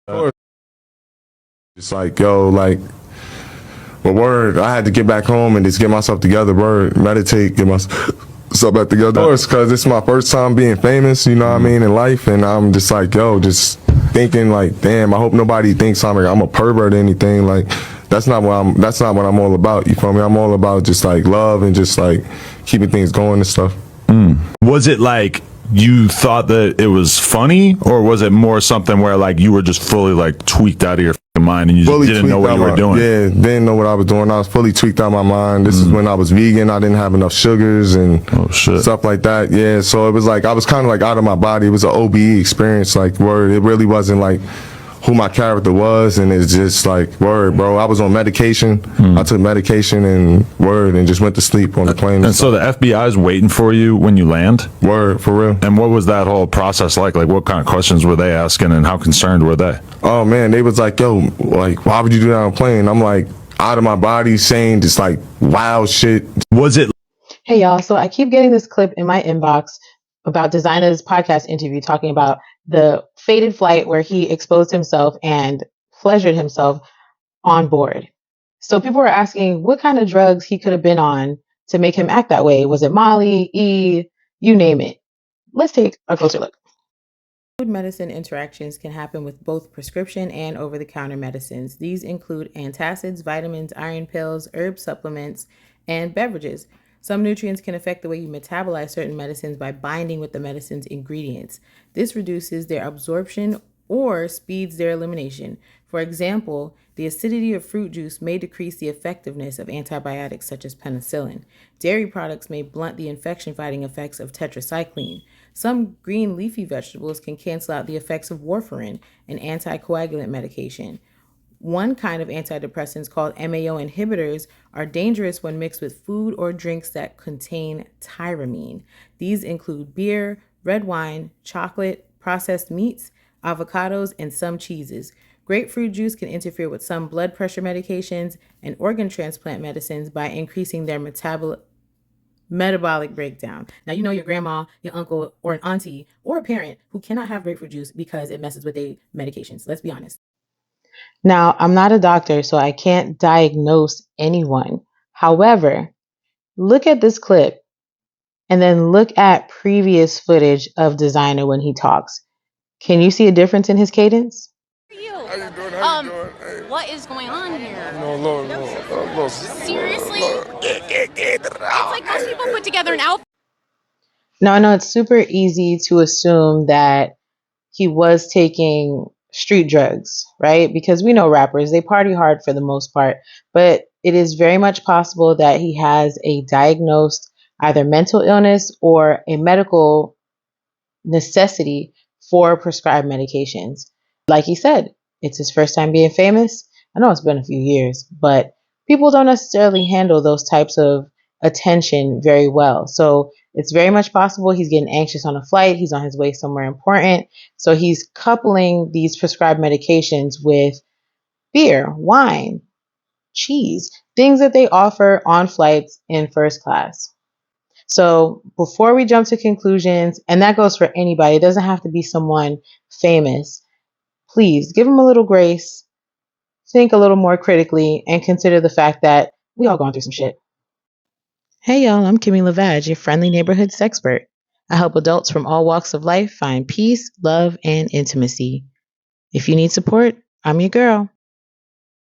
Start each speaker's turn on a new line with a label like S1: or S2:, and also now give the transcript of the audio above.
S1: course. It's like, yo, like, well, word, I had to get back home and just get myself together, word, meditate, get myself back together. Of course, because it's my first time being famous, you know what I mean, in life, and I'm just like, yo, just thinking like, damn, I hope nobody thinks I'm a pervert or anything. Like, that's not what I'm all about, you feel me? I'm all about just like love and just like keeping things going and stuff.
S2: Was it like you thought that it was funny, or was it more something where like you were just fully like tweaked out of your mind and you just didn't know what you were doing?
S1: Yeah, didn't know what I was doing. I was fully tweaked out of my mind. This is when I was vegan. I didn't have enough sugars and stuff like that. Yeah, so it was like I was kind of like out of my body. It was an OBE experience. Like, word, it really wasn't like who my character was, and it's just like, word, bro, I was on medication. I took medication and word, and just went to sleep on the plane.
S2: And so the FBI's waiting for you when you land?
S1: Word, for real.
S2: And what was that whole process like? Like, what kind of questions were they asking, and how concerned were they?
S1: Oh man, they was like, yo, like, why would you do that on a plane? I'm like, out of my body, saying just like wild shit.
S2: Was it?
S3: Hey y'all, so I keep getting this clip in my inbox about Desiigner's podcast interview talking about the fated flight where he exposed himself and pleasured himself on board. So people were asking what kind of drugs he could have been on to make him act that way. Was it Molly, E, you name it? Let's take a closer look. Food medicine interactions can happen with both prescription and over-the-counter medicines. These include antacids, vitamins, iron pills, herb supplements, and beverages. Some nutrients can affect the way you metabolize certain medicines by binding with the medicine's ingredients. This reduces their absorption or speeds their elimination. For example, the acidity of fruit juice may decrease the effectiveness of antibiotics such as penicillin. Dairy products may blunt the infection-fighting effects of tetracycline. Some green leafy vegetables can cancel out the effects of warfarin, an anticoagulant medication. One kind of antidepressants called MAO inhibitors are dangerous when mixed with food or drinks that contain tyramine. These include beer, red wine, chocolate, processed meats, avocados, and some cheeses. Grapefruit juice can interfere with some blood pressure medications and organ transplant medicines by increasing their metabolic breakdown. Now, you know your grandma, your uncle, or an auntie, or a parent who cannot have grapefruit juice because it messes with their medications. Let's be honest. Now, I'm not a doctor, so I can't diagnose anyone. However, look at this clip and then look at previous footage of Desiigner when he talks. Can you see a difference in his cadence?
S4: How you doing?
S5: How you doing? Hey.
S4: What is going on here?
S5: No, Lord.
S4: Seriously? It's like most people put together an outfit.
S3: Now, I know it's super easy to assume that he was taking street drugs, right? Because we know rappers, they party hard for the most part, but it is very much possible that he has a diagnosed either mental illness or a medical necessity for prescribed medications. Like he said, it's his first time being famous. I know it's been a few years, but people don't necessarily handle those types of attention very well. So it's very much possible he's getting anxious on a flight. He's on his way somewhere important. So he's coupling these prescribed medications with beer, wine, cheese, things that they offer on flights in first class. So before we jump to conclusions, and that goes for anybody, it doesn't have to be someone famous, please give them a little grace, think a little more critically, and consider the fact that we all going through some shit. Hey y'all, I'm Kimmy Lavage, your friendly neighborhood sexpert. I help adults from all walks of life find peace, love, and intimacy. If you need support, I'm your girl.